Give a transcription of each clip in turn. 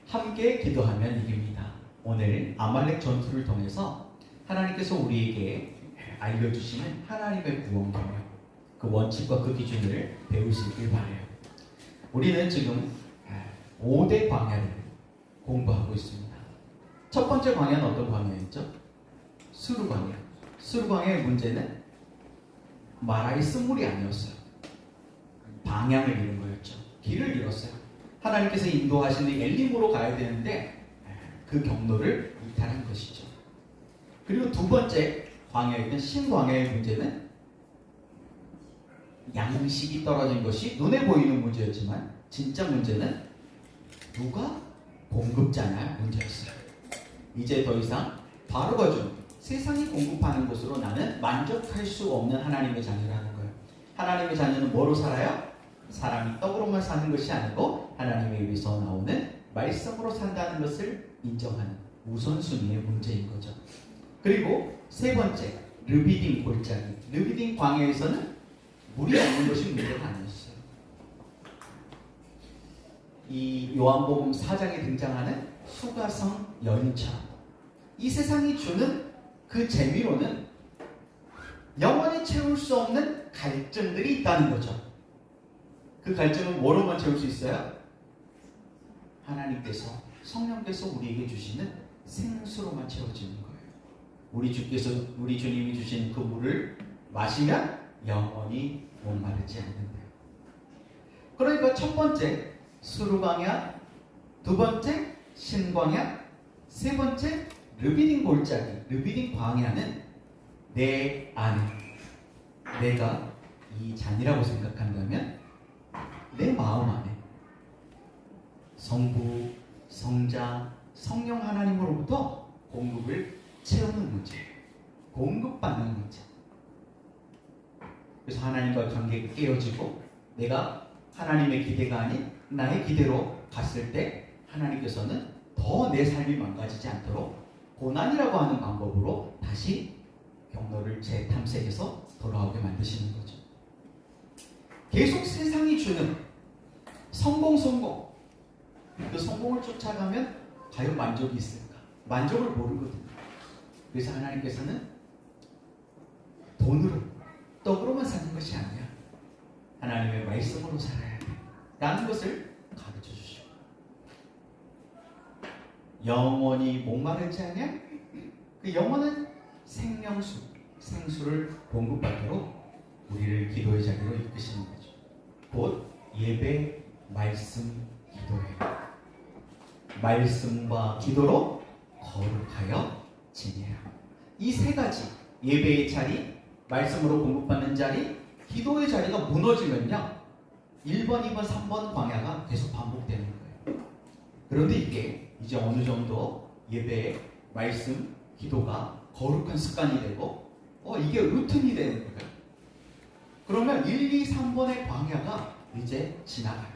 함께 기도하면 이깁니다. 오늘 아말렉 전투를 통해서 하나님께서 우리에게 알려주시는 하나님의 구원 경영, 그 원칙과 그 기준을 배울 수 있길 바라요. 우리는 지금 5대 광야를 공부하고 있습니다. 첫 번째 광야는 어떤 광야였죠? 수르 광야. 수르 광야의 문제는 마라의 쓴물이 아니었어요. 방향을 잃은 거였죠. 길을 잃었어요. 하나님께서 인도하시는 엘림으로 가야 되는데 그 경로를 이탈한 것이죠. 그리고 두 번째 광야였던 신광야의 문제는 양식이 떨어진 것이 눈에 보이는 문제였지만 진짜 문제는 누가 공급자냐 문제였어요. 이제 더 이상 바로가 준 세상이 공급하는 것으로 나는 만족할 수 없는 하나님의 자녀라는 거예요. 하나님의 자녀는 뭐로 살아요? 사람이 떡으로만 사는 것이 아니고 하나님의 입에서 나오는 말씀으로 산다는 것을 인정하는 우선순위의 문제인 거죠. 그리고 세 번째, 르비딤 골짜기. 르비딤 광야에서는 물이 없는 것이 문제가 아니었어요. 이 요한복음 4장에 등장하는 수가성 여인처럼 이 세상이 주는 그 재미로는 영원히 채울 수 없는 갈증들이 있다는 거죠. 그 갈증은 뭐로만 채울 수 있어요? 하나님께서, 성령께서 우리에게 주시는 생수로만 채워지는 거예요. 우리 주님이 주신 그 물을 마시면 영원히 목마르지 않는데요. 그러니까 첫 번째 수르광야, 두 번째 신광야, 세 번째 르비딤 골짜기, 르비딤 광야는 내 안에, 내가 이 잔이라고 생각한다면 내 마음 안에 성부, 성자, 성령 하나님으로부터 공급을 채우는 문제예요. 공급받는 문제. 그래서 하나님과 관계가 깨어지고 내가 하나님의 기대가 아닌 나의 기대로 갔을 때 하나님께서는 더 내 삶이 망가지지 않도록 고난이라고 하는 방법으로 다시 경로를 재탐색해서 돌아오게 만드시는 거죠. 계속 세상이 주는 성공, 그 성공을 쫓아가면 과연 만족이 있을까? 만족을 모르거든요. 그래서 하나님께서는 돈으로, 떡으로만 사는 것이 아니야. 하나님의 말씀으로 살아야 돼. 라는 것을 가르쳐 주시고, 영원히 목마르지 않냐? 그 영원한 생명수, 생수를 공급받도록 우리를 기도의 자리로 이끄시는 거죠. 곧 예배, 말씀, 기도예요. 말씀과 기도로 거룩하여 지내라. 이 세 가지, 예배의 자리, 말씀으로 공급받는 자리, 기도의 자리가 무너지면요 1번, 2번, 3번 광야가 계속 반복되는 거예요. 그런데 이게 이제 어느 정도 예배, 말씀, 기도가 거룩한 습관이 되고 이게 루틴이 되는 거예요. 그러면 1, 2, 3번의 광야가 이제 지나가요.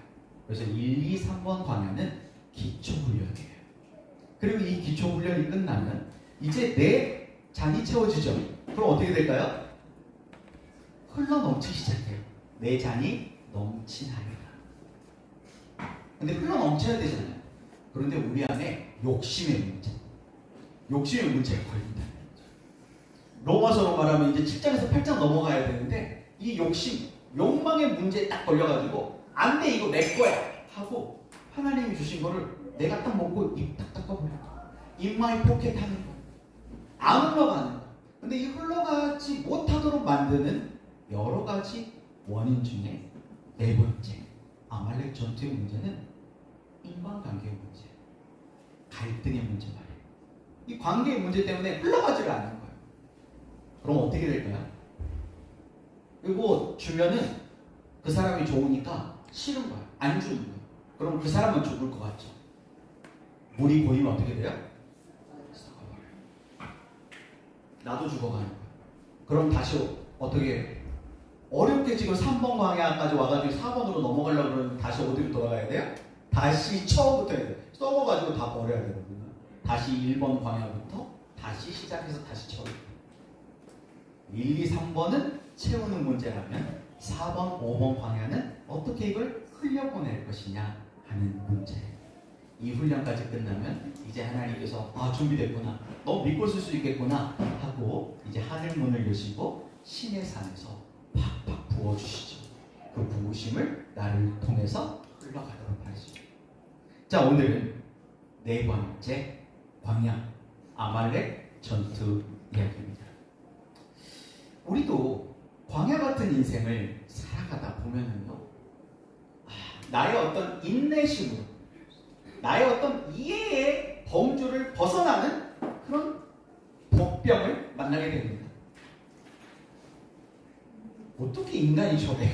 그래서 1, 2, 3번 광야는 기초훈련이에요. 그리고 이 기초훈련이 끝나면 이제 내 잔이 채워지죠. 그럼 어떻게 될까요? 흘러넘치기 시작해요. 내 잔이 넘치나이다. 근데 흘러넘쳐야 되잖아요. 그런데 우리 안에 욕심의 문제가 걸린다는 거죠. 로마서로 말하면 이제 7장에서 8장 넘어가야 되는데 이 욕망의 문제에 딱 걸려가지고 안 돼, 이거 내 거야 하고 하나님이 주신 거를 내가 딱 먹고 입 딱 닦아버려. 입마이 포켓 하는 거야. 안 흘러가는 거야. 근데 이 흘러가지 못하도록 만드는 여러 가지 원인 중에 네 번째, 아말렉 전투의 문제는 인간관계의 문제, 갈등의 문제 말이에요. 이 관계의 문제 때문에 흘러가지를 않는 거예요. 그럼 어떻게 될까요? 그리고 주면은 그 사람이 좋으니까 싫은 거야. 안 주는 거야. 그럼 그 사람은 죽을 것 같죠. 물이 고이면 어떻게 돼요? 썩어버려요. 나도 죽어가는 거야. 그럼 다시 어떻게 어렵게 지금 3번 광야까지 와가지고 4번으로 넘어가려고 그러면 다시 어디로 돌아가야 돼요? 다시 처음부터 해야 돼요. 썩어가지고 다 버려야 되거든요. 다시 1번 광야부터 다시 시작해서 다시 채워야 돼요. 1, 2, 3번은 채우는 문제라면 4번, 5번 광야는 어떻게 이걸 흘려보낼 것이냐 하는 문제. 이 훈련까지 끝나면 이제 하나님께서 준비됐구나, 너 믿고 쓸 수 있겠구나 하고 이제 하늘 문을 여시고 신의 산에서 팍팍 부어주시죠. 그 부으심을 나를 통해서 흘러가도록 하시죠. 자, 오늘은 네 번째 광야 아말렉 전투 이야기입니다. 우리도 광야 같은 인생을 살아가다 보면은요, 나의 어떤 인내심으로, 나의 어떤 이해의 범주를 벗어나는 그런 복병을 만나게 됩니다. 어떻게 인간이 저래?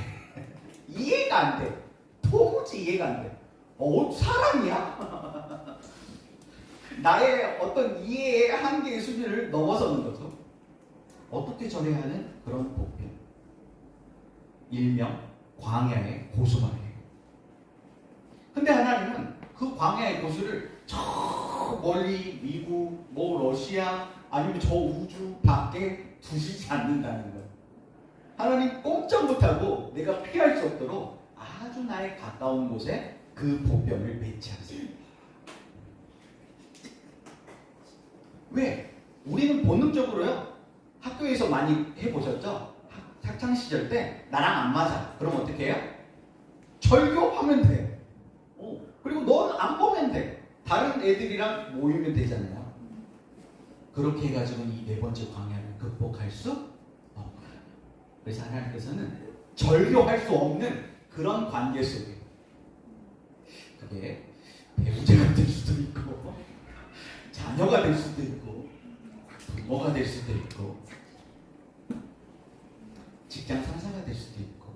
이해가 안 돼. 도무지 이해가 안 돼. 사람이야? 나의 어떤 이해의 한계의 수준을 넘어서는 거죠. 어떻게 저래야 하는 그런 복병. 일명 광야의 고수 말이에요. 근데 하나님은 그 광야의 고수를 저 멀리 미국, 러시아, 아니면 저 우주 밖에 두시지 않는다는 거예요. 하나님 꼼짝 못하고 내가 피할 수 없도록 아주 나의 가까운 곳에 그 복병을 배치하세요. 왜? 우리는 본능적으로요, 학교에서 많이 해보셨죠? 학창 시절 때 나랑 안 맞아. 그럼 어떻게 해요? 절교하면 돼. 그리고 넌 안 보면 돼. 다른 애들이랑 모이면 되잖아요. 그렇게 해가지고 이 네 번째 광야를 극복할 수 없어요. 그래서 하나님께서는 절교할 수 없는 그런 관계 속에, 그게 배우자가 될 수도 있고, 자녀가 될 수도 있고, 부모가 될 수도 있고, 직장 상사가 될 수도 있고,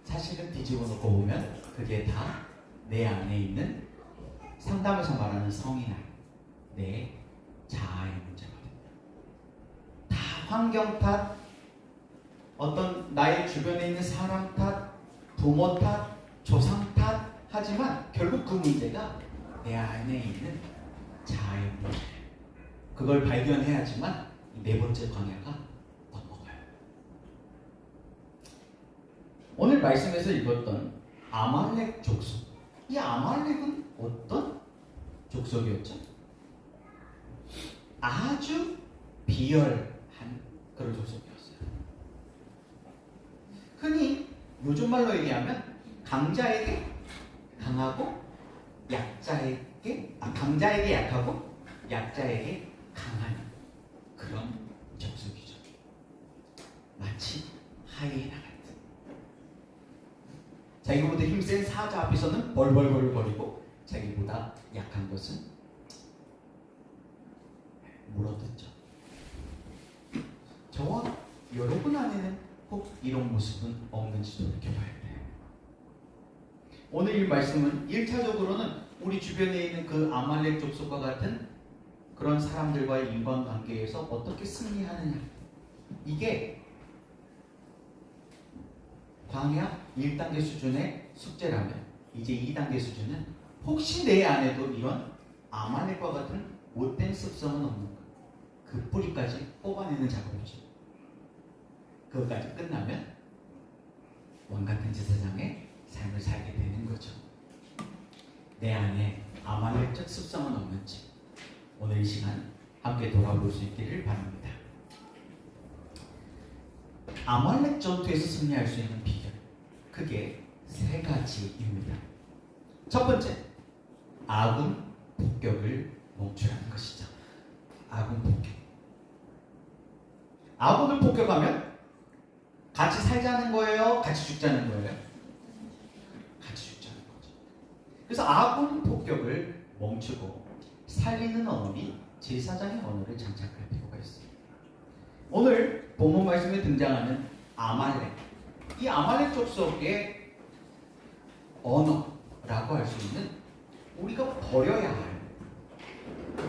사실은 뒤집어 놓고 보면 그게 다 내 안에 있는, 상담에서 말하는 성이나 내 자아의 문제거든요. 다 환경 탓, 어떤 나의 주변에 있는 사람 탓, 부모 탓, 조상 탓 하지만 결국 그 문제가 내 안에 있는 자아의 문제. 그걸 발견해야지만 이 네 번째 광야가 넘어가요. 오늘 말씀에서 읽었던 아말렉 족속, 이 아말렉은 어떤 족속이었죠? 아주 비열한 그런 족속이었어요. 흔히 요즘 말로 얘기하면 강자에게 강하고 강자에게 약하고 약자에게 강한 그런 족속이죠. 마치 하이에나 같은. 자기보다 힘센 사자 앞에서는 벌벌벌거리고 자기보다 약한 것은 물어뜯죠. 저와 여러분 안에는 혹 이런 모습은 없는지 돌이켜봐야 돼요. 오늘 이 말씀은 1차적으로는 우리 주변에 있는 그 아말렉 족속과 같은 그런 사람들과의 인간관계에서 어떻게 승리하느냐, 이게 광야 1단계 수준의 숙제라면, 이제 2단계 수준은 혹시 내 안에도 이런 아말렉과 같은 못된 습성은 없는가, 그 뿌리까지 뽑아내는 작업이죠. 그것까지 끝나면 왕같은 제사장의 삶을 살게 되는 거죠. 내 안에 아말렉적 습성은 없는지 오늘 이 시간 함께 돌아볼 수 있기를 바랍니다. 아말렉 전투에서 승리할 수 있는 비결, 크게 세 가지입니다. 첫 번째, 아군 폭격을 멈추라는 것이죠. 아군 폭격. 아군을 폭격하면 같이 살자는 거예요? 같이 죽자는 거예요? 같이 죽자는 거죠. 그래서 아군 폭격을 멈추고 살리는 언어니 제사장의 언어를 장착할 필요가 있어요. 오늘 본문 말씀에 등장하는 아말렉, 이 아말렉 족속의 언어라고 할 수 있는 우리가 버려야 할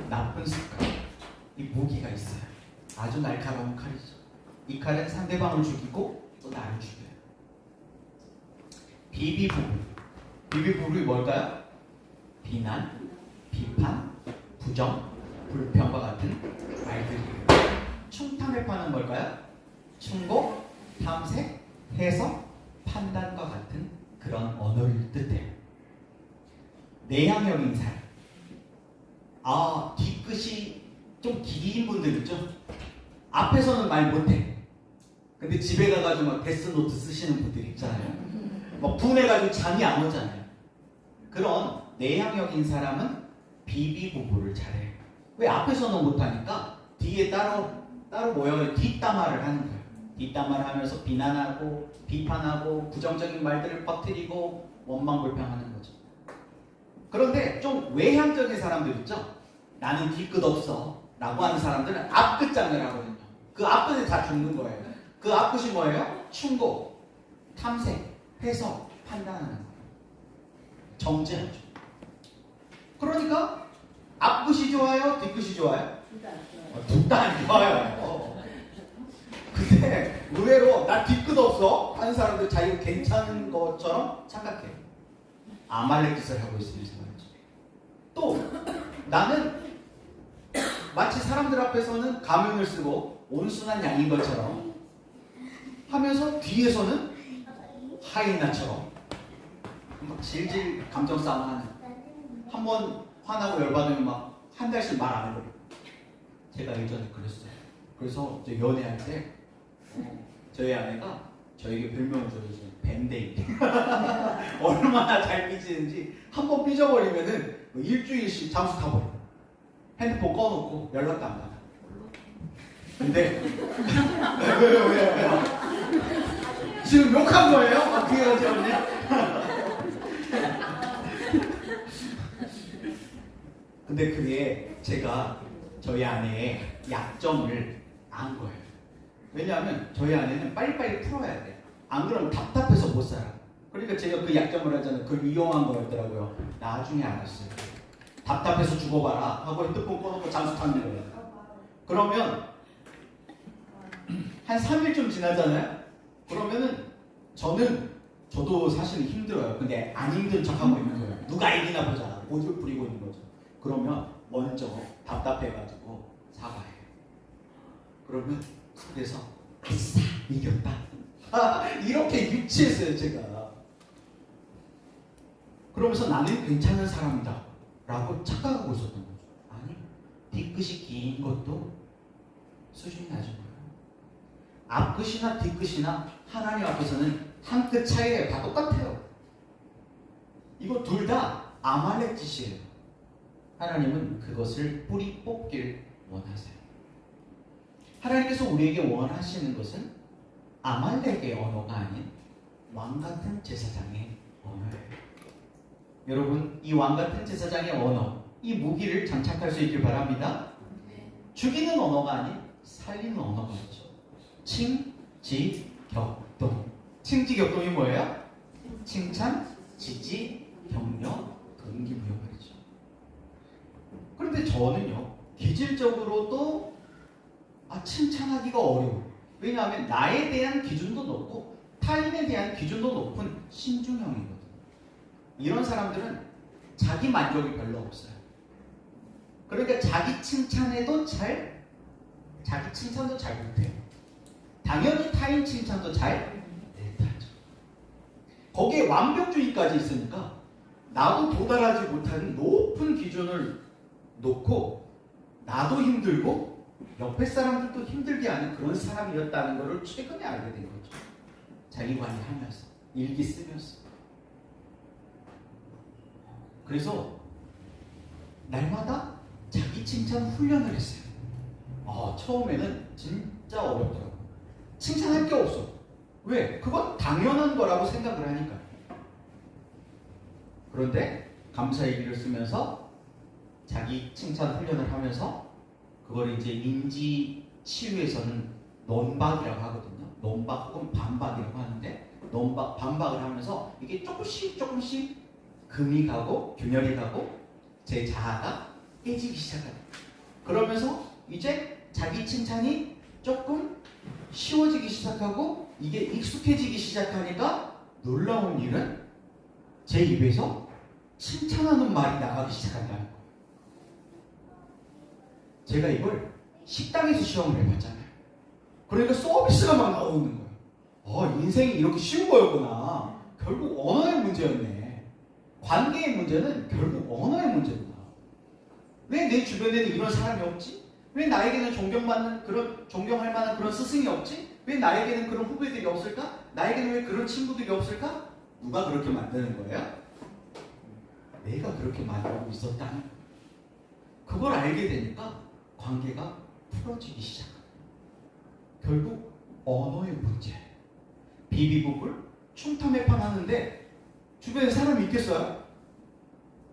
나쁜 습관, 이 무기가 있어요. 아주 날카로운 칼이죠. 이 칼은 상대방을 죽이고 또 나를 죽여요. 비비불이 뭘까요? 비난, 비판, 부정, 불평과 같은 말들이에요. 충탐회파는 뭘까요? 충고, 탐색, 해석, 판단과 같은 그 그런 언어를 뜻해요. 내향형인 사람. 뒤끝이 좀 긴 분들 있죠? 앞에서는 말 못해. 근데 집에 가가지고 막 데스노트 쓰시는 분들 있잖아요. 막 분해가지고 잠이 안 오잖아요. 그런 내향형인 사람은 비비고보를 잘해요. 왜? 앞에서는 못하니까 뒤에 따로 모여서 뒷담화를 하는 거예요. 뒷담화를 하면서 비난하고 비판하고 부정적인 말들을 퍼뜨리고 원망불평하는 거죠. 그런데 좀 외향적인 사람들 있죠? 나는 뒤끝 없어 라고 하는 사람들은 앞끝장을 하거든요. 그 앞끝에 다 죽는 거예요. 그 앞끝이 뭐예요? 충고, 탐색, 해석, 판단하는 거예요. 정제하죠. 그러니까 앞끝이 좋아요? 뒤끝이 좋아요? 둘 다 안 좋아요. 근데 의외로 나 뒤끝 없어 하는 사람들 자기가 괜찮은 것처럼 착각해요. 아말렉 짓을 하고 있으면서 말이죠. 또 나는 마치 사람들 앞에서는 가면을 쓰고 온순한 양인 것처럼 하면서 뒤에서는 하이나처럼 막 질질 감정 싸움하는. 한번 화나고 열받으면 막 한 달씩 말 안 해버려. 제가 예전에 그랬어요. 그래서 연애할 때 저희 아내가 저에게 별명을 줘줬어요. 밴데이. 얼마나 잘 삐지는지 한 번 삐져버리면은 일주일씩 잠수 타버려. 핸드폰 꺼놓고 연락도 안 받아. 근데 왜요? 지금 욕한 거예요? 그게 어쩌냐? 근데 그게 제가 저희 아내의 약점을 안 거예요. 왜냐하면 저희 아내는 빨리빨리 풀어야 돼. 안 그러면 답답해서 못 살아. 그러니까 제가 그 약점을 하잖아요. 그걸 이용한 거였더라고요. 나중에 알았어요. 답답해서 죽어봐라 하고 핸드폰 꺼놓고 잠수 타는 거예요. 그러면 한 3일쯤 지나잖아요. 그러면은 저도 사실 힘들어요. 근데 안 힘든 척하고 있는 거예요. 누가 이기나 보자. 고집을 부리고 있는 거죠. 그러면 먼저 답답해가지고 사과해요. 그러면 속에서 아싸 이겼다. 이렇게 유치했어요 제가. 그러면서 나는 괜찮은 사람이다 라고 착각하고 있었던 거죠. 아니, 뒤끝이 긴 것도 수준이 낮은 거예요. 앞끝이나 뒤끝이나 하나님 앞에서는 한 끗 차이예요. 다 똑같아요. 이거 둘 다 아말렉 짓이에요. 하나님은 그것을 뿌리 뽑길 원하세요. 하나님께서 우리에게 원하시는 것은 아말렉의 언어가 아닌 왕같은 제사장의 언어예요. 여러분, 이 왕같은 제사장의 언어, 이 무기를 장착할 수 있길 바랍니다. 죽이는 언어가 아닌 살리는 언어가 있죠. 칭지격동. 칭지격동이 뭐예요? 칭찬, 지지, 격려, 동기부여 말이죠. 그런데 저는요, 기질적으로도 칭찬하기가 어려워요. 왜냐하면 나에 대한 기준도 높고 타인에 대한 기준도 높은 신중형이거든요. 이런 사람들은 자기 만족이 별로 없어요. 그러니까 자기 칭찬도 잘 못해요. 당연히 타인 칭찬도 잘 못하죠. 거기에 완벽주의까지 있으니까 나도 도달하지 못하는 높은 기준을 놓고 나도 힘들고 옆에 사람들도 힘들게 하는 그런 사람이었다는 것을 최근에 알게 된 거죠. 자기 관리하면서, 일기 쓰면서. 그래서 날마다 자기 칭찬 훈련을 했어요. 처음에는 진짜 어렵더라고요. 칭찬할 게 없어. 왜? 그건 당연한 거라고 생각을 하니까. 그런데 감사일기를 쓰면서 자기 칭찬 훈련을 하면서 그걸 이제 인지 치유에서는 논박이라고 하거든요. 논박 혹은 반박이라고 하는데 반박을 하면서 이게 조금씩 금이 가고 균열이 가고 제 자아가 깨지기 시작합니다. 그러면서 이제 자기 칭찬이 조금 쉬워지기 시작하고 이게 익숙해지기 시작하니까 놀라운 일은 제 입에서 칭찬하는 말이 나가기 시작한다는 거예요. 제가 이걸 식당에서 시험을 해봤잖아요. 그러니까 서비스가 막 나오는 거예요. 인생이 이렇게 쉬운 거였구나. 결국 언어의 문제였네. 관계의 문제는 결국 언어의 문제구나. 왜 내 주변에는 이런 사람이 없지? 왜 나에게는 존경할 만한 그런 스승이 없지? 왜 나에게는 그런 후배들이 없을까? 나에게는 왜 그런 친구들이 없을까? 누가 그렇게 만드는 거예요? 내가 그렇게 만들고 있었다는. 그걸 알게 되니까 관계가 풀어지기 시작합니다. 결국 언어의 문제. 비비국을 충탐해판 하는데 주변에 사람이 있겠어요?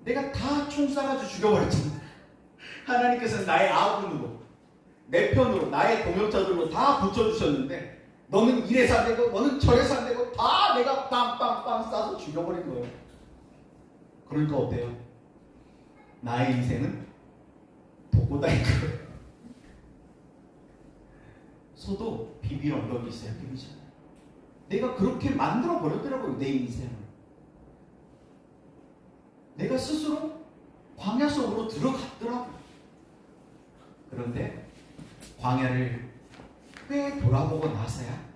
내가 다 총 쏴가지고 죽여버렸잖아. 하나님께서는 나의 아군으로, 내 편으로, 나의 동역자들로 다 붙여주셨는데 너는 이래서 안 되고 너는 저래서 안 되고 다 내가 빵빵빵 쏴서 죽여버린 거예요. 그러니까 어때요? 나의 인생은 독고다인 거예요. 소도 비빌 언덕이 있어야 비비잖아요. 내가 그렇게 만들어 버렸더라고요. 내 인생을. 내가 스스로 광야 속으로 들어갔더라고요. 그런데 광야를 꽤 돌아보고 나서야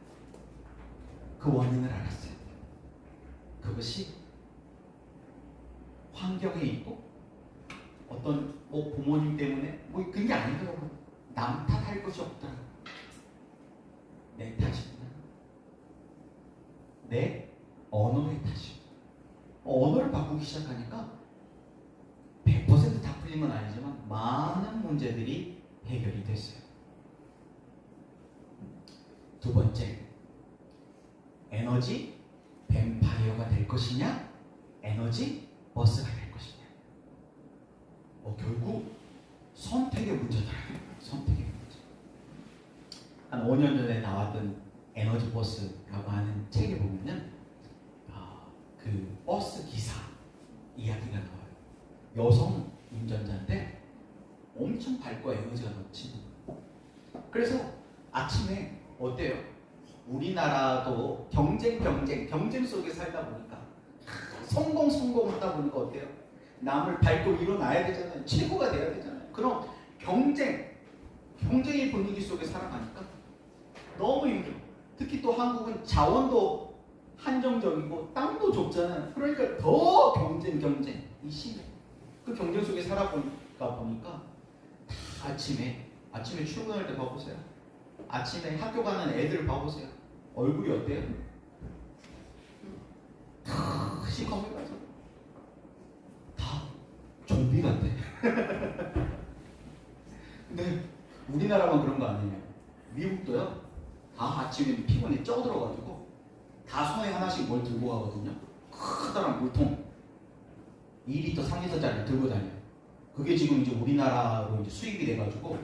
그 원인을 알았어요. 그것이 환경에 있고 어떤 부모님 때문에 그런 게 아니더라고요. 남 탓할 것이 없더라고요. 내 탓이구나. 내 언어의 탓이구나. 언어를 바꾸기 시작하니까 100%다 풀린 건 아니지만 많은 문제들이 해결이 됐어요. 두 번째, 에너지 뱀파이어가 될 것이냐, 에너지 버스가 될 것이냐. 결국 선택의 문제더라고요. 선택의 문제. 한 5년 전에 나왔던 에너지 버스라고 하는 책에 보면은 그 버스 기사 이야기가 나와요. 여성 운전자인데 엄청 밝고 에너지가 넘치는. 그래서 아침에 어때요? 우리나라도 경쟁 속에 살다 보니까 성공하다 보니까 어때요? 남을 밟고 일어나야 되잖아요. 최고가 돼야 되잖아요. 그럼 경쟁의 분위기 속에 살아가니까 너무 힘들어. 특히 또 한국은 자원도 한정적이고 땅도 좁잖아요. 그러니까 더 경쟁이 심해. 그 경쟁 속에 살아보니까 아침에 출근할 때 봐보세요. 아침에 학교 가는 애들 봐보세요. 얼굴이 어때요? 다 시커매가지고 다 좀비 같아. 근데 우리나라만 그런 거 아니에요. 미국도요. 다 아침에 피곤에 쪄들어가지고 다 손에 하나씩 뭘 들고 가거든요. 커다란 물통 2리터, 3리터짜리 들고 다녀요. 그게 지금 이제 우리나라로 이제 수입이 돼가지고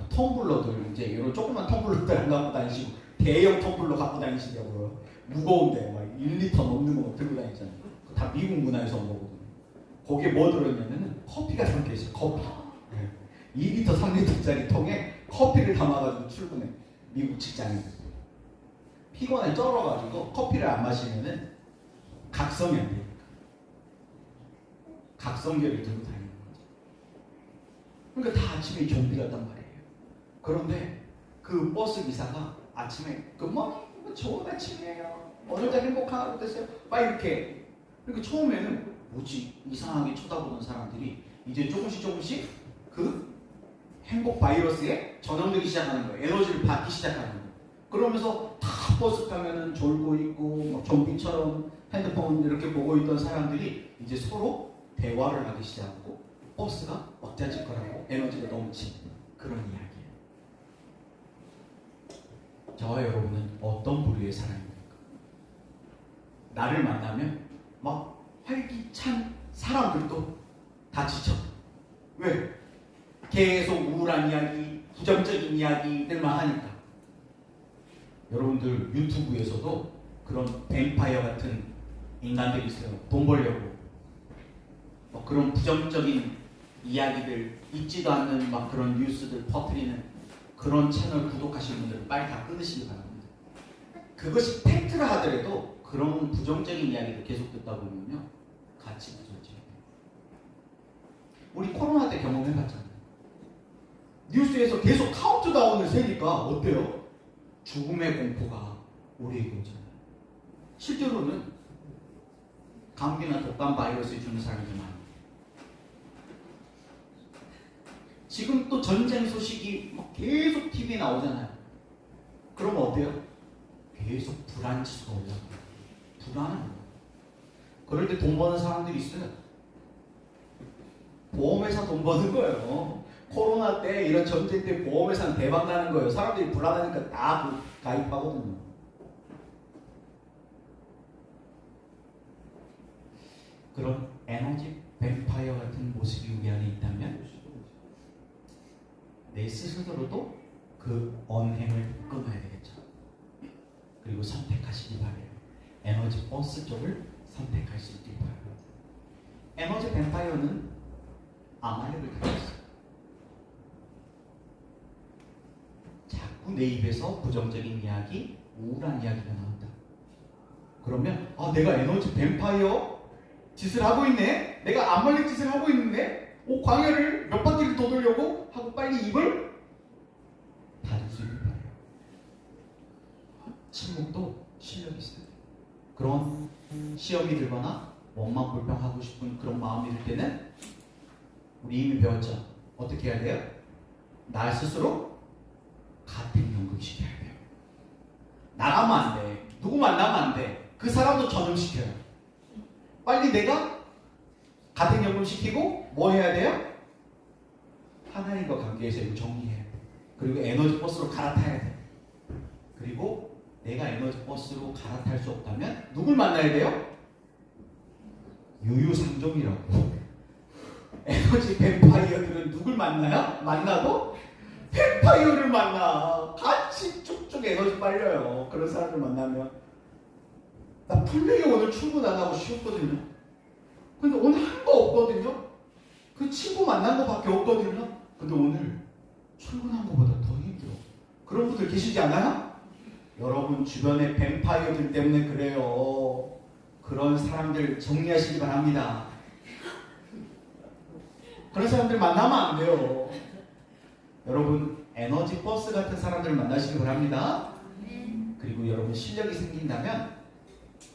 텀블러들 이제 이런 조그만 텀블러들 안 갖고 다니시고 대형 텀블러 갖고 다니시려고요. 무거운데 막 1리터 넘는 거 들고 다니잖아요. 다 미국 문화에서 온 거거든요. 거기에 뭐 들어있냐면은 커피가 담겨 있어요. 커피. 네. 2리터, 3리터짜리 통에 커피를 담아가지고 출근해. 미국 직장에. 피곤해 쩔어가지고 커피를 안 마시면은 각성이 안 돼요. 각성계를 들고 다니는 거죠. 그러니까 다 아침에 좀비 같단 말이에요. 그런데 그 버스 기사가 아침에 굿모닝, 좋은 아침이에요. 오늘도 행복한 하루 되세요. 막 이렇게. 그러니까 처음에는 뭐지? 이상하게 쳐다보는 사람들이 이제 조금씩 그 행복 바이러스에 전염되기 시작하는 거예요. 에너지를 받기 시작하는 거예요. 그러면서 다 버스 타면은 졸고 있고 막 좀비처럼 핸드폰 이렇게 보고 있던 사람들이 이제 서로 대화를 하기 시작하고 버스가 왁자지껄하고 에너지가 넘치는 그런 이야기예요. 저와 여러분은 어떤 부류의 사람입니까? 나를 만나면 막 활기찬 사람들도 다 지쳐. 왜? 계속 우울한 이야기, 부정적인 이야기들만 하니까. 여러분들 유튜브에서도 그런 뱀파이어 같은 인간들이 있어요. 돈 벌려고. 그런 부정적인 이야기들, 있지도 않는 막 그런 뉴스들 퍼뜨리는 그런 채널 구독하시는 분들은 빨리 다 끊으시기 바랍니다. 그것이 팩트라 하더라도 그런 부정적인 이야기를 계속 듣다 보면요. 같이 부정적이에요. 우리 코로나 때 경험해봤잖아요. 뉴스에서 계속 카운트다운을 세니까 감기나 독감 바이러스 주는 사람들 많아요. 지금 또 전쟁 소식이 막 계속 TV에 나오잖아요. 그러면 어때요? 계속 불안 지수가 올라가요. 불안한 거예요. 그럴 때 돈 버는 사람들이 있어요. 보험회사 돈 버는 거예요. 코로나 때 이런 전쟁 때 보험회사는 대박 나는 거예요. 사람들이 불안하니까 다 가입하거든요. 그런 에너지 뱀파이어 같은 모습이 우리 안에 있다면 내 스스로도 그 언행을 끊어야 되겠죠. 그리고 선택하시기 바래요. 에너지 버스 쪽을 선택할 수 있길 바랍니다. 에너지 뱀파이어는 아말렉을 가지고 있어요. 자꾸 내 입에서 부정적인 이야기, 우울한 이야기가 나온다. 그러면 내가 에너지 뱀파이어 짓을 하고 있네? 내가 아말렉 짓을 하고 있는데? 광야를 몇 바퀴를 도돌려고 하고 빨리 입을 닫을 수 있는 거예요. 침묵도 실력이 있어요. 그런 시험이 들거나 원망 불평하고 싶은 그런 마음이 들 때는 우리 이미 배웠죠. 어떻게 해야 돼요? 나 스스로 가택연금시켜야 돼요. 나가면 안 돼. 누구 만나면 안 돼. 그 사람도 전염시켜요. 빨리 내가 가택연금시키고 뭐 해야 돼요? 하나님과 관계에서 이거 정리해야 돼. 그리고 에너지 버스로 갈아타야 돼. 그리고 내가 에너지 버스로 갈아탈 수 없다면 누굴 만나야 돼요? 유유상종이라고. 에너지 뱀파이어들은 누굴 만나요? 만나도 뱀파이어를 만나. 같이 쭉쭉 에너지 빨려요. 그런 사람을 만나면 나 분명히 오늘 출근 안 하고 쉬었거든요. 근데 오늘 한 거 없거든요. 그 친구 만난 거밖에 없거든요. 근데 오늘 출근한 거보다 더 힘들어. 그런 분들 계시지 않아요? 여러분 주변에 뱀파이어들 때문에 그래요. 그런 사람들 정리하시기 바랍니다. 그런 사람들 만나면 안 돼요. 여러분 에너지 버스 같은 사람들을 만나시기 바랍니다. 그리고 여러분 실력이 생긴다면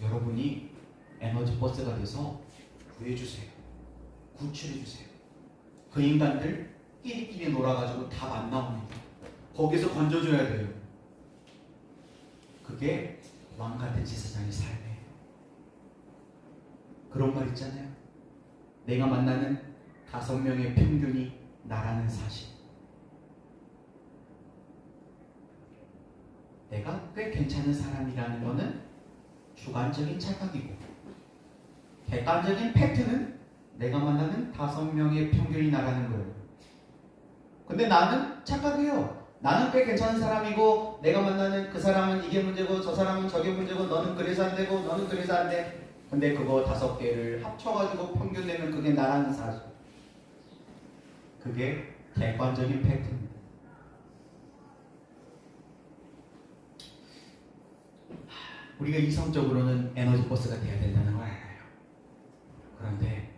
여러분이 에너지 버스가 돼서 구해주세요. 구출해주세요. 그 인간들 끼리끼리 놀아가지고 다 만나옵니다. 거기서 건져줘야 돼요. 그게 왕같은 제사장의 삶이에요. 그런 말 있잖아요. 내가 만나는 5명의 평균이 나라는 사실. 내가 꽤 괜찮은 사람이라는 것은 주관적인 착각이고, 객관적인 팩트는 내가 만나는 5명의 평균이 나라는 거예요. 근데 나는 착각해요. 나는 꽤 괜찮은 사람이고 내가 만나는 그 사람은 이게 문제고 저 사람은 저게 문제고 너는 그래서 안 되고 너는 그래서 안 돼. 근데 그거 5개를 합쳐가지고 평균 내면 그게 나라는 사실. 그게 객관적인 팩트입니다. 우리가 이성적으로는 에너지 버스가 돼야 된다는 걸 알아요. 그런데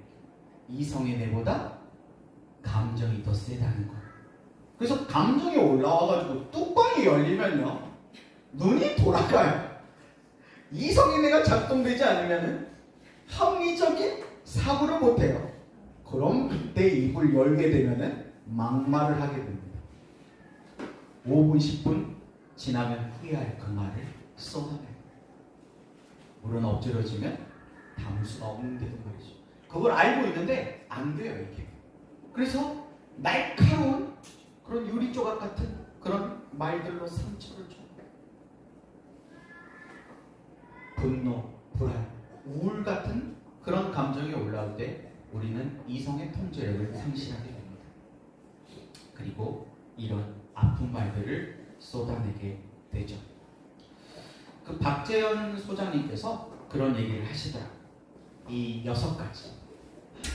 이성의 뇌보다 감정이 더 세다는 거. 그래서 감정이 올라와가지고 뚜껑이 열리면요 눈이 돌아가요. 이성의 뇌가 작동되지 않으면 합리적인 사고를 못해요. 그럼 그때 입을 열게 되면 막말을 하게 됩니다. 5분 10분 지나면 후회할 그 말을 쏟아내요. 물은 엎드려지면 담을 수가 없는데도 말이죠. 그걸 알고 있는데 안 돼요 이게. 그래서 날카로운 그런 유리 조각 같은 그런 말들로 상처를 줘요. 분노, 불안, 우울 같은 그런 감정이 올라올 때 우리는 이성의 통제력을 상실하게 됩니다. 그리고 이런 아픈 말들을 쏟아내게 되죠. 그 박재현 소장님께서 그런 얘기를 하시더라고요. 이 6가지.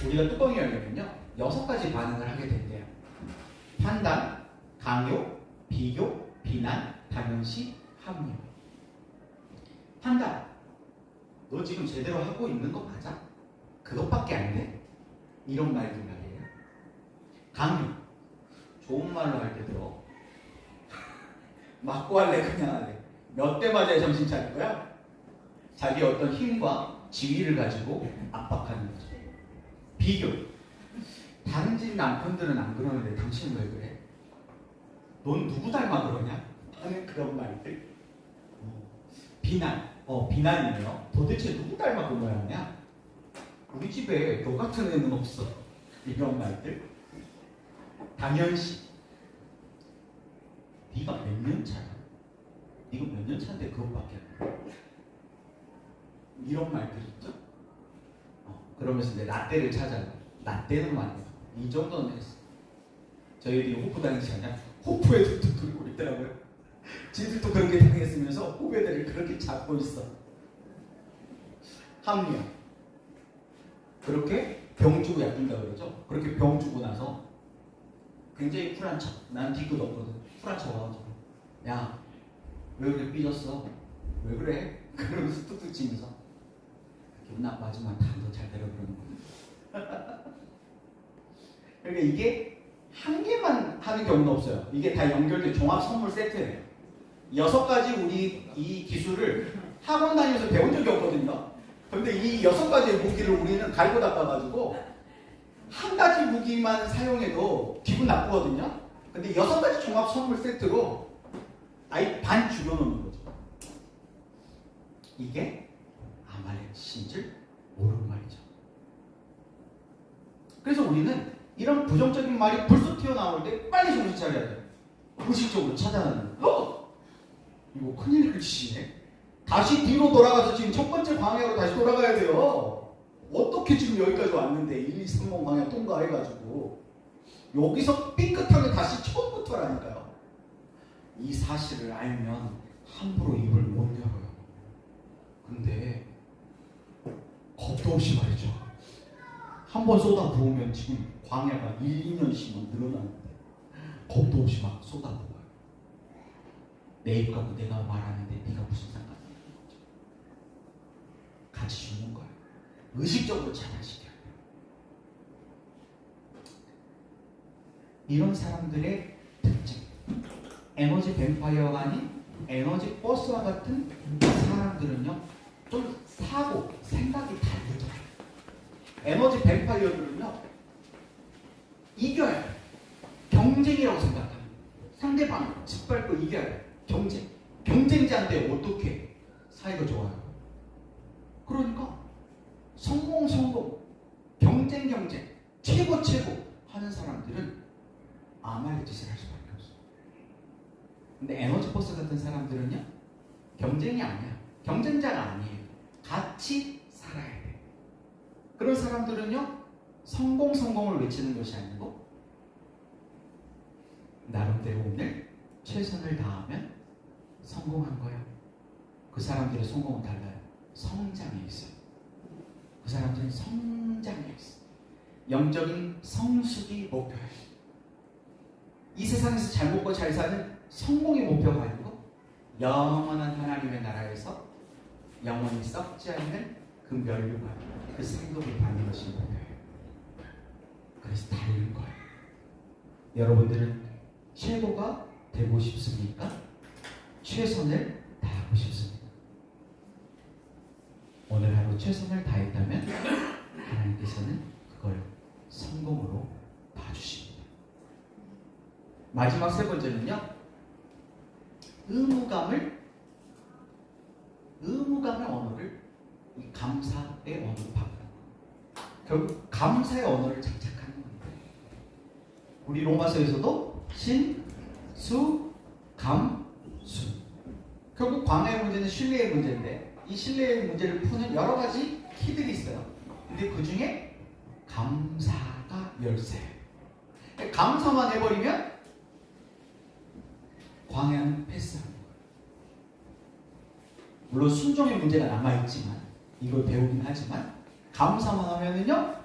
우리가 뚜껑이 열리면요 6가지 반응을 하게 된대요. 판단, 강요, 비교, 비난, 당연시, 합리화. 판단. 너 지금 제대로 하고 있는 거 맞아? 그것밖에 안 돼? 이런 말들 말이에요. 강요. 좋은 말로 할 때 들어. 맞고 할래 그냥 할래. 몇 대 맞아야 정신 차릴 거야? 자기 어떤 힘과 지위를 가지고 압박하는 거죠. 비교. 다른 집 남편들은 안 그러는데 당신은 왜 그래? 넌 누구 닮아 그러냐? 하는 그런 말들. 비난. 비난이네요. 도대체 누구 닮아 그 모양이야? 우리 집에 너 같은 애는 없어. 이런 말들. 당연시. 네가 몇 년 차야? 네가 몇 년 차인데 그것밖에 안 돼. 이런 말들 있죠? 그러면서 이제 라떼를 찾아요. 라떼는 많이 이 정도는 했어. 저희 애들이 호프 당시하냐? 호프 애들도 그러고 있더라고요. 지들도 그렇게 당했으면서 후배들을 그렇게 잡고 있어. 합리화. 그렇게 병 주고 약준다 그러죠. 그렇게 병 주고 나서 굉장히 쿨한 척. 난 뒤끝 없거든. 쿨한 척 와가지고 야, 왜 그렇게 삐졌어? 왜 그래? 그러면서 뚝뚝 치면서 기분 나빠지만 다 너 잘 되려 그러는 거야. 그러니까 이게 한 개만 하는 경우는 없어요. 이게 다 연결된 종합 선물 세트예요. 6가지 우리 이 기술을 학원 다니면서 배운 적이 없거든요. 그런데 이 6가지의 무기를 우리는 갈고 닦아가지고 한 가지 무기만 사용해도 기분 나쁘거든요. 근데 6가지 종합 선물 세트로 아예 반 죽여놓는 거죠. 이게 아말렉신 줄 모르는 말이죠. 그래서 우리는 이런 부정적인 말이 불쑥 튀어나올 때 빨리 정신 차려야 돼요. 의식적으로 차단하는. 이거 큰일 날 짓이네. 다시 뒤로 돌아가서 지금 첫 번째 방향으로 다시 돌아가야 돼요. 어떻게 지금 여기까지 왔는데 1, 2, 3번 방향 통과해가지고 여기서 삐끗하게 다시 처음부터라니까요. 이 사실을 알면 함부로 입을 못 열어요. 근데 겁도 없이 말이죠. 한 번 쏟아 부으면 지금 광야가 1, 2년씩만 늘어나는데 겁도 없이 막 쏟아 부어요. 내 입 갖고 내가 말하는데 네가 무슨 상관이야? 같이 죽는 거예요. 의식적으로 차단시켜요. 이런 사람들의 특징. 에너지 뱀파이어가 아닌 에너지 버스와 같은 사람들은요, 좀 사고, 생각이 다르죠. 에너지 뱀파이어들은요, 이겨야 돼. 경쟁이라고 생각합니다. 상대방을 짓밟고 이겨야 돼. 경쟁. 경쟁자인데 어떻게 사이가 좋아요? 그러니까 성공, 경쟁, 최고 하는 사람들은 아말렉 짓을 할 수밖에 없어요. 근데 에너지 버스 같은 사람들은요, 경쟁이 아니야. 경쟁자가 아니에요. 같이 살아야 돼. 그런 사람들은요, 성공을 외치는 것이 아니고 나름대로 오늘 최선을 다하면 성공한 거야. 그 사람들의 성공은 달라요. 성장에 있어요. 그 사람들은 성장에 있어요. 영적인 성숙이 목표예요. 이 세상에서 잘 먹고 잘 사는 성공의 목표가 아니고 영원한 하나님의 나라에서 영원히 썩지 않는 그 면류관, 그 생독을 받는 것이 목표예요. 그래서 다른 거예요. 여러분들은 최고가 되고 싶습니까? 최선을 다하고 싶습니다. 오늘 하루 최선을 다했다면 하나님께서는 그걸 성공으로 봐주십니다. 마지막 세 번째는요, 의무감의 언어를 감사의 언어로 바꾸는 거예요. 결국 감사의 언어를 장착하는 겁니다. 우리 로마서에서도 신, 수, 감, 수. 결국 광야의 문제는 신뢰의 문제인데 이 신뢰의 문제를 푸는 여러 가지 키들이 있어요. 근데 그 중에 감사가 열쇠예요. 감사만 해버리면 광야는 패스하는 거예요. 물론 순종의 문제가 남아있지만, 이걸 배우긴 하지만, 감사만 하면은요,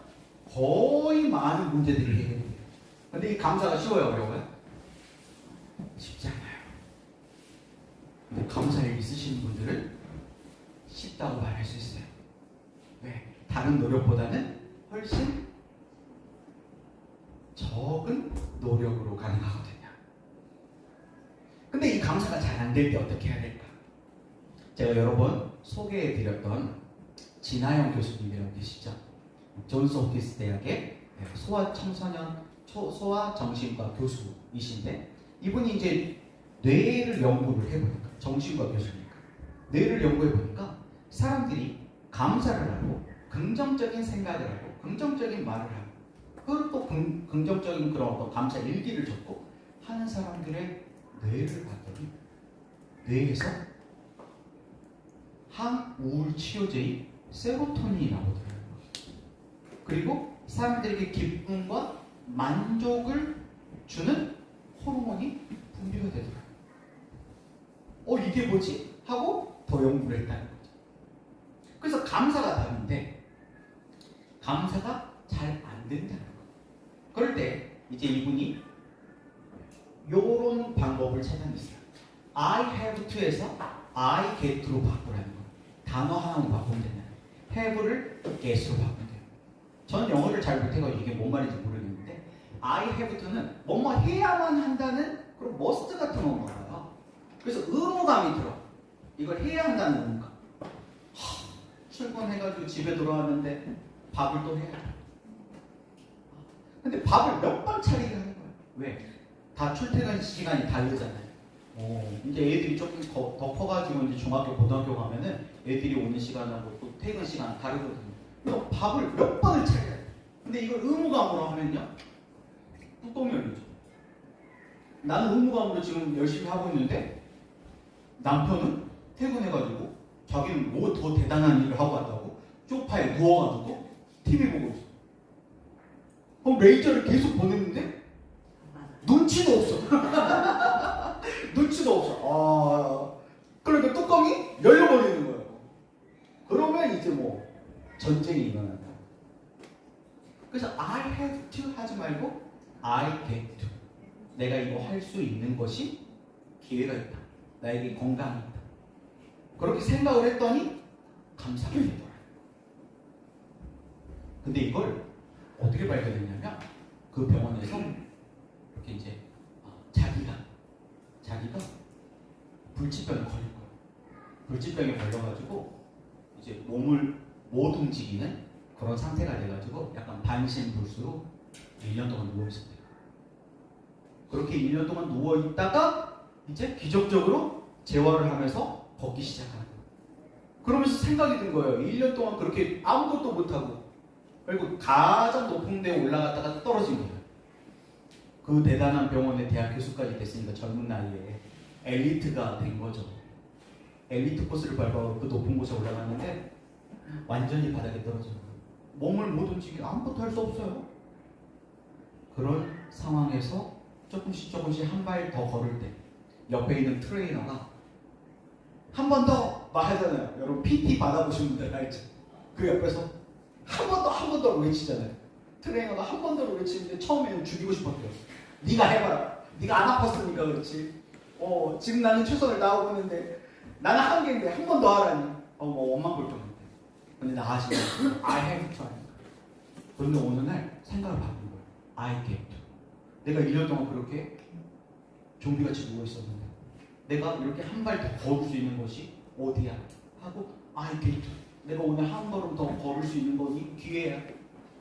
거의 많은 문제들이 해결돼요. 근데 이 감사가 쉬워요, 어려워요? 쉽지 않아요. 근데 감사를 있으시는 분들은 쉽다고 말할 수 있어요. 왜? 다른 노력보다는 훨씬 적은 노력으로 가능하거든요. 근데 이 감사가 잘 안 될 때 어떻게 해야 될까? 제가 여러 번 소개해드렸던 진하영 교수님이라고 계시죠. 존스 홉킨스 대학의 소아정신과 교수이신데 이분이 이제 뇌를 연구를 해보니까 정신과 교수니까 뇌를 연구해보니까 사람들이 감사를 하고 긍정적인 생각을 하고 긍정적인 말을 하고 그리고 또 긍정적인 그런 어떤 감사 일기를 적고 하는 사람들의 뇌를 봤더니 뇌에서 항우울 치료제인 세로토닌이 나오더라고요. 그리고 사람들에게 기쁨과 만족을 주는 호르몬이 분비가 되더라고요. 이게 뭐지? 하고 더 연구를 했다는 거죠. 그래서 감사가 다른데 감사가 잘 안 된다는 거예요. 그럴 때 이제 이분이 요런 방법을 찾아냈어요. I have to에서 I get to로 바꾸라는 거예요. 단어 하나만 바꾸면 된다. have를 get으로 바꾸면 돼요. 전 영어를 잘 못해가지고 이게 뭔 말인지 모르겠는데 I have to는 뭐뭐 해야만 한다는 그런 must 같은 건가 봐요. 그래서 의무감이 들어. 이걸 해야 한다는 의무감. 출근해가지고 집에 돌아왔는데 밥을 또 해야 돼. 근데 밥을 몇 번 차리게 하는 거야. 왜? 다 출퇴근 시간이 다르잖아요. 이제 애들이 조금 더 커가지고 이제 중학교, 고등학교 가면은 애들이 오는 시간하고 또 퇴근 시간 다르거든요. 그래서 밥을 몇 번을 차려야 돼. 근데 이걸 의무감으로 하면요, 뚜껑이 열리죠. 나는 의무감으로 지금 열심히 하고 있는데 남편은 퇴근해가지고 자기는 뭐 더 대단한 일을 하고 왔다고 소파에 누워가지고 TV 보고 있어. 그럼 레이저를 계속 보냈는데 눈치도 없어. 눈치도 없어. 그러니까 뚜껑이 열려버리는 거예요. 그러면 이제 뭐 전쟁이 일어난다. 그래서 I have to 하지 말고 I get to. 내가 이거 할 수 있는 것이 기회가 있다. 나에게 건강이 있다. 그렇게 생각을 했더니 감사가 되더라. 근데 이걸 어떻게 발견했냐면 그 병원에서 이렇게 이제 자기가 불치병에 걸린 거예요. 불치병에 걸려가지고 이제 몸을 못 움직이는 그런 상태가 돼가지고 약간 반신불수로 1년 동안 누워있었대요. 그렇게 1년 동안 누워있다가 이제 기적적으로 재활을 하면서 걷기 시작하는 거예요. 그러면서 생각이 든 거예요. 1년 동안 그렇게 아무것도 못하고 그리고 가장 높은 데 올라갔다가 떨어진 거예요. 그 대단한 병원의 대학 교수까지 됐으니까 젊은 나이에 엘리트가 된 거죠. 엘리트 코스를 밟아서 그 높은 곳에 올라갔는데 완전히 바닥에 떨어진 거예요. 몸을 못 움직이고 아무것도 할 수 없어요. 그런 상황에서 조금씩 한 발 더 걸을 때 옆에 있는 트레이너가 한 번 더 말하잖아요. 여러분 PT 받아보신 분들 알죠? 그 옆에서 한 번 더 외치잖아요. 트레이너가 한 번 더 외치는데 처음에는 죽이고 싶었대요. 네가 해봐라. 네가 안 아팠으니까 그렇지. 지금 나는 최선을 다하고 있는데 나는 한계인데 한 번 더 하라니. 원망 볼 뻔했대. 근데 나아지면 I have to 하니까. 그런데 어느 날 생각을 바꾼 거예요. I get to. 내가 1년 동안 그렇게 좀비같이 누워있었는데 내가 이렇게 한 발 더 걸을 수 있는 것이 어디야? 하고 I get to. 내가 오늘 한 걸음 더 걸을 수 있는 거니 기회야.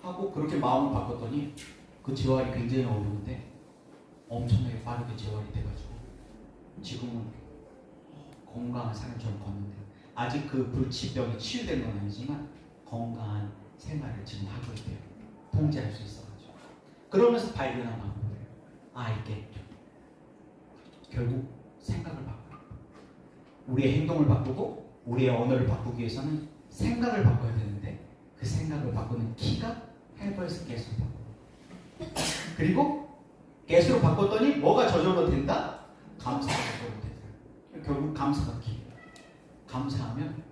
하고 그렇게 마음을 바꿨더니 그 재활이 굉장히 어려운데 엄청나게 빠르게 재활이 돼가지고 지금은 건강한 삶처럼 걷는데 아직 그 불치병이 치유된 건 아니지만 건강한 생활을 지금 하고 있대요. 통제할 수 있어가지고. 그러면서 발견한 방법이에요. I get to. 결국 생각을 바꿔요. 우리의 행동을 바꾸고 우리의 언어를 바꾸기 위해서는 생각을 바꿔야 되는데 그 생각을 바꾸는 키가 helpers get으로 바꿔요. 그리고 get으로 바꿨더니 뭐가 저절로 된다? 감사가 저절로 된다. 결국 감사가 키. 감사하면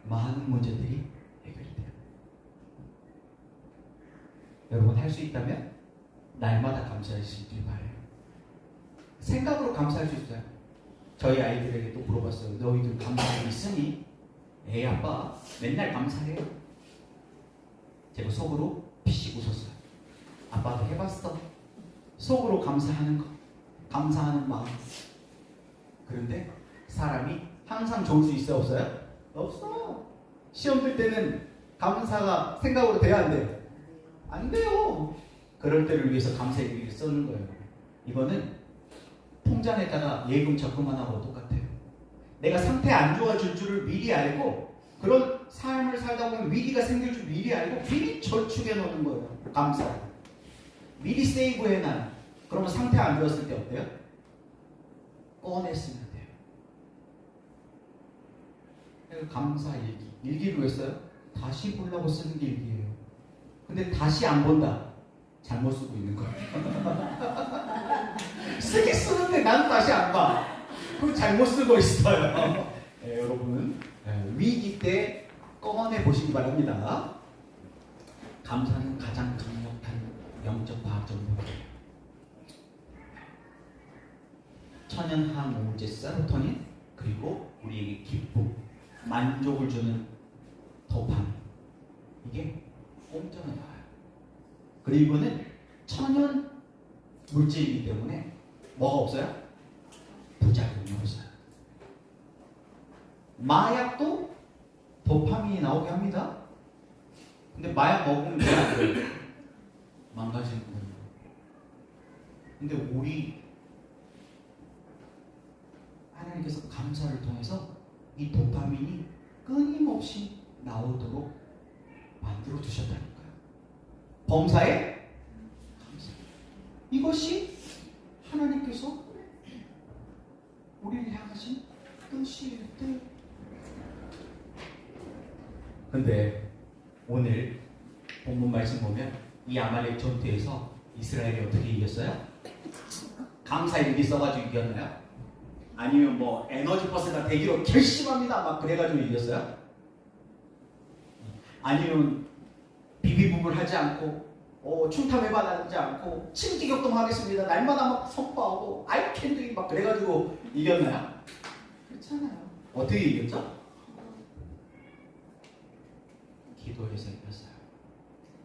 많은 문제들이 해결이 돼요. 여러분 할 수 있다면 날마다 감사할 수 있길 바라요. 생각으로 감사할 수 있어요. 저희 아이들에게 또 물어봤어요. 너희들 감사함이 있으니? 에이 아빠 맨날 감사해요. 제가 속으로 피식 웃었어요. 아빠도 해봤어. 속으로 감사하는 거, 감사하는 마음. 그런데 사람이 항상 좋을 수 있어요? 없어요? 없어. 시험 들 때는 감사가 생각으로 돼야 안 돼요? 안 돼요. 그럴 때를 위해서 감사 일기를 써는 거예요. 이거는 통장에다가 예금 적금만 하고 똑같아요. 내가 상태 안 좋아질 줄을 미리 알고 그런 삶을 살다 보면 위기가 생길 줄 미리 알고 미리 저축해 놓는 거예요. 감사. 미리 세이브해놔요. 그러면 상태 안 좋았을 때 어때요? 꺼냈으면 돼요. 감사 일기. 일기를 왜 써요? 다시 보려고 쓰는 게 일기예요. 근데 다시 안 본다. 잘못 쓰고 있는 거예요. 쓰긴 쓰는데 난 다시 안 봐. 그럼 잘못 쓰고 있어요. 네, 여러분 위기 때 꺼내 보시기 바랍니다. 감사는 가장 강력한 영적 과학적 무기예요. 천연 항우제 세로토닌 그리고 우리에게 기쁨, 만족을 주는 도파민 이게 공정에 나와요. 그리고 이거는 천연 물질이기 때문에 뭐가 없어요? 부작용이 없어요. 마약도 도파민이 나오게 합니다. 근데 마약 먹으면 왜 안 돼요? 망가지는 거예요. 근데 우리 하나님께서 감사를 통해서 이 도파민이 끊임없이 나오도록 만들어 두셨다니까요. 범사에 감사. 이것이 하나님께서 우리를 향하신 뜻이에요. 뜻. 근데 오늘 본문 말씀 보면 이 아말렉 전투에서 이스라엘이 어떻게 이겼어요? 감사 일기 써가지고 이겼나요? 아니면 뭐 에너지 버스가 되기로 결심합니다 막 그래가지고 이겼어요? 아니면 비비국을 하지 않고 충탐해봐하지 않고 침지격동하겠습니다 날마다 막 선포하고 I can do it 막 그래가지고 이겼나요? 그렇잖아요. 어떻게 이겼죠? 기도에서 이겼어요.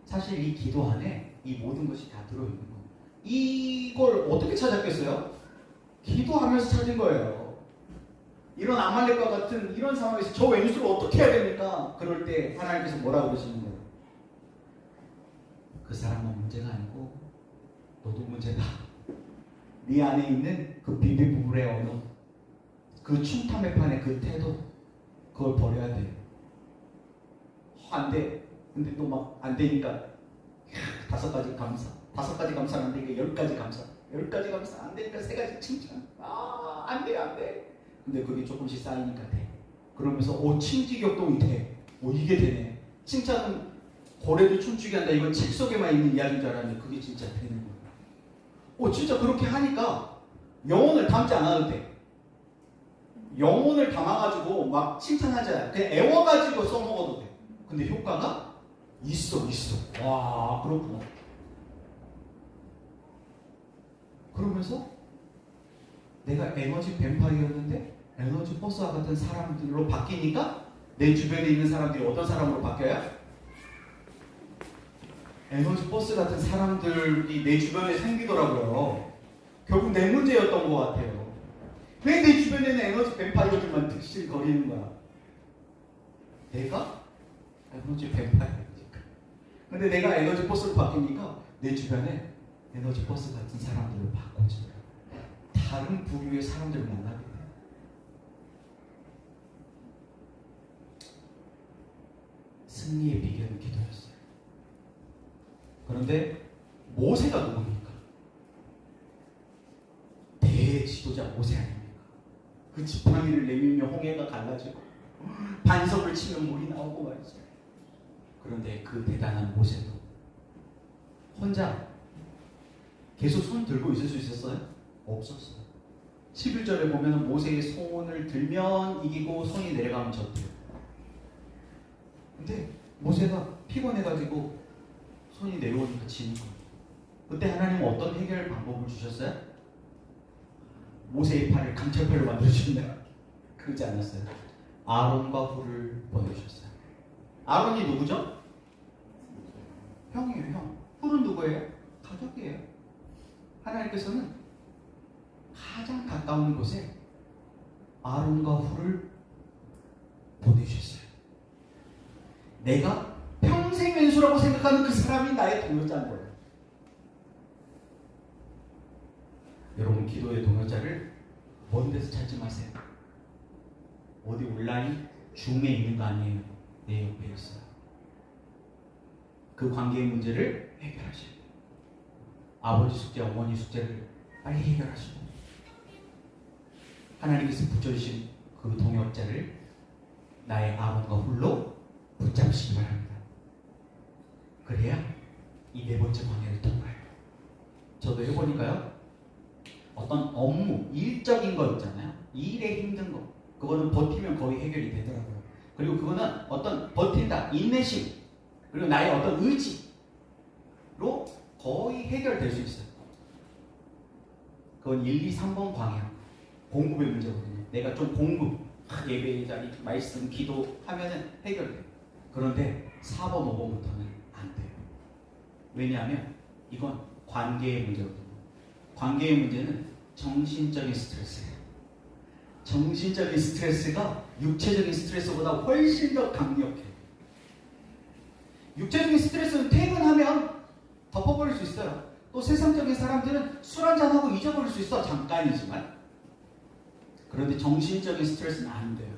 사실 이 기도 안에 이 모든 것이 다 들어있는 거예요. 이걸 어떻게 찾았겠어요? 기도하면서 찾은 거예요. 이런 아말렉과 같은 이런 상황에서 저 왼수를 어떻게 해야 됩니까? 그럴 때 하나님께서 뭐라고 그러시는 거예요? 그 사람만 문제가 아니고 너도 문제다. 네 안에 있는 그 비비부불의 언어, 그 충탐의 판의 그 태도, 그걸 버려야 돼요. 안 돼. 근데 또 막 안 되니까 5가지 감사, 5가지 감사는 안 되니까 10가지 감사, 10가지 감사 안 되니까 3가지 칭찬. 안 돼, 안 돼. 근데 그게 조금씩 쌓이니까 돼. 그러면서 침지격동이 돼. 이게 되네. 칭찬은 고래도 춤추게 한다. 이건 책 속에만 있는 이야기인 줄 알았는데 그게 진짜 되는 거예요. 진짜 그렇게 하니까 영혼을 담지 않아도 돼. 영혼을 담아가지고 막 칭찬하잖아요. 그냥 애워가지고 써먹어도 돼. 근데 효과가 있어. 와, 그렇구나. 그러면서 내가 에너지 뱀파이어였는데 에너지 버스와 같은 사람들로 바뀌니까 내 주변에 있는 사람들이 어떤 사람으로 바뀌어요? 에너지 버스 같은 사람들이 내 주변에 생기더라고요. 결국 내 문제였던 것 같아요. 왜 내 주변에는 에너지 뱀파이어들만 득실거리는 거야? 내가 에너지 뱀파이어니까. 근데 내가 에너지 버스로 바뀌니까 내 주변에 에너지 버스 같은 사람들을 바꿔줘요. 다른 부류의 사람들을 만나게 돼요. 승리의 비결은 기도였어요. 그런데 모세가 누굽니까? 대지도자 모세 아닙니까? 그 지팡이를 내밀며 홍해가 갈라지고 반석을 치면 물이 나오고 말이죠. 그런데 그 대단한 모세도 혼자 계속 손 들고 있을 수 있었어요? 없었어요. 11절에 보면 모세의 손을 들면 이기고 손이 내려가면 졌대요. 근데 모세가 피곤해가지고 손이 내려오니까 지는 거예요. 그때 하나님은 어떤 해결 방법을 주셨어요? 모세의 팔을 강철팔로 만들어주셨나요? 그러지 않았어요. 아론과 훌을 보내주셨어요. 아론이 누구죠? 형이에요, 형. 훌은 누구예요? 가족이에요. 하나님께서는 가장 가까운 곳에 아론과 훌을 보내주셨어요. 내가 평생 왼수라고 생각하는 그 사람이 나의 동역자인 거예요. 여러분, 기도의 동역자를 먼 데서 찾지 마세요. 어디 온라인 줌에 있는 거 아니에요. 내 옆에 있어요. 그 관계의 문제를 해결하셔야 돼요. 아버지 숙제, 어머니 숙제를 빨리 해결하시고 하나님께서 붙여주신 그 동역자를 나의 아론과 홀로 붙잡으시기 바랍니다. 그래야 이 네 번째 방향을 통과해요. 저도 해보니까요, 어떤 업무, 일적인 거 있잖아요. 일에 힘든 거, 그거는 버티면 거의 해결이 되더라고요. 그리고 그거는 어떤 버틴다, 인내심, 그리고 나의 어떤 의지로 거의 해결될 수 있어요. 그건 1, 2, 3번 방향, 공급의 문제거든요. 내가 좀 공급, 예배의 자리, 말씀, 기도 하면은 해결돼요. 그런데 4번, 5번부터는 안 돼요. 왜냐하면 이건 관계의 문제거든요. 관계의 문제는 정신적인 스트레스예요. 정신적인 스트레스가 육체적인 스트레스보다 훨씬 더 강력해요. 육체적인 스트레스는 퇴근하면 덮어버릴 수 있어요. 또 세상적인 사람들은 술 한잔하고 잊어버릴 수 있어. 잠깐이지만. 그런데 정신적인 스트레스는 안 돼요.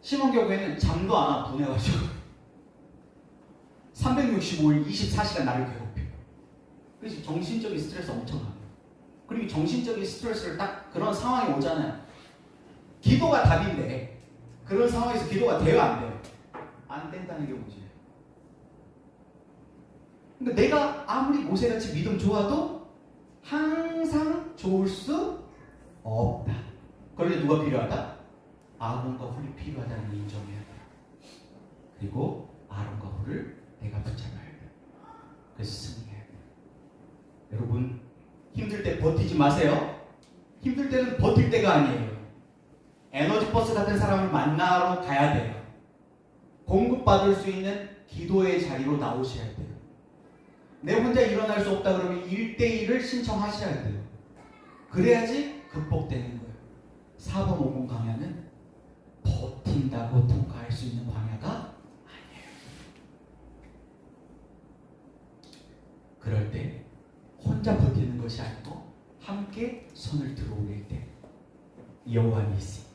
심원교회는 잠도 안 와, 분해가지고 365일 24시간 나를 괴롭혀요. 그래서 정신적인 스트레스 엄청 나요. 그리고 정신적인 스트레스를 딱 그런 상황이 오잖아요. 기도가 답인데 그런 상황에서 기도가 돼요, 안 돼요? 안 된다는 게 문제예요. 그러니까 내가 아무리 모세같이 믿음 좋아도 항상 좋을 수 없다. 그런데 누가 필요하다? 아론과 홀이 필요하다는 걸 인정해야 돼. 그리고 아론과 홀을 내가 붙잡아야 돼. 그래서 승리해야 돼. 여러분, 힘들 때 버티지 마세요. 힘들 때는 버틸 때가 아니에요. 에너지 버스 같은 사람을 만나러 가야 돼요. 공급받을 수 있는 기도의 자리로 나오셔야 돼요. 내 혼자 일어날 수 없다 그러면 1대1을 신청하셔야 돼요. 그래야지 극복되는 거예요. 4번, 5번 강야는 버틴다고 통과할 수 있는 광야가 아니에요. 그럴 때 혼자 버티는 것이 아니고 함께 손을 들어 올릴 때 여호와 니시,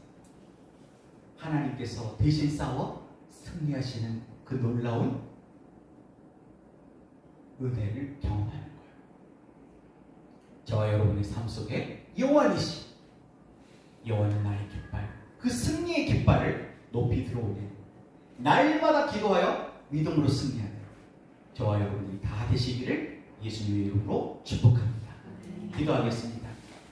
하나님께서 대신 싸워 승리하시는 그 놀라운 은혜를 경험하는 거예요. 저와 여러분의 삶 속에 여호와 니시, 여호와는 나의 깃발, 그 승리의 깃발을 높이 들어올리는, 날마다 기도하여 믿음으로 승리하는 저와 여러분이 다 되시기를 예수님의 이름으로 축복합니다. 기도하겠습니다.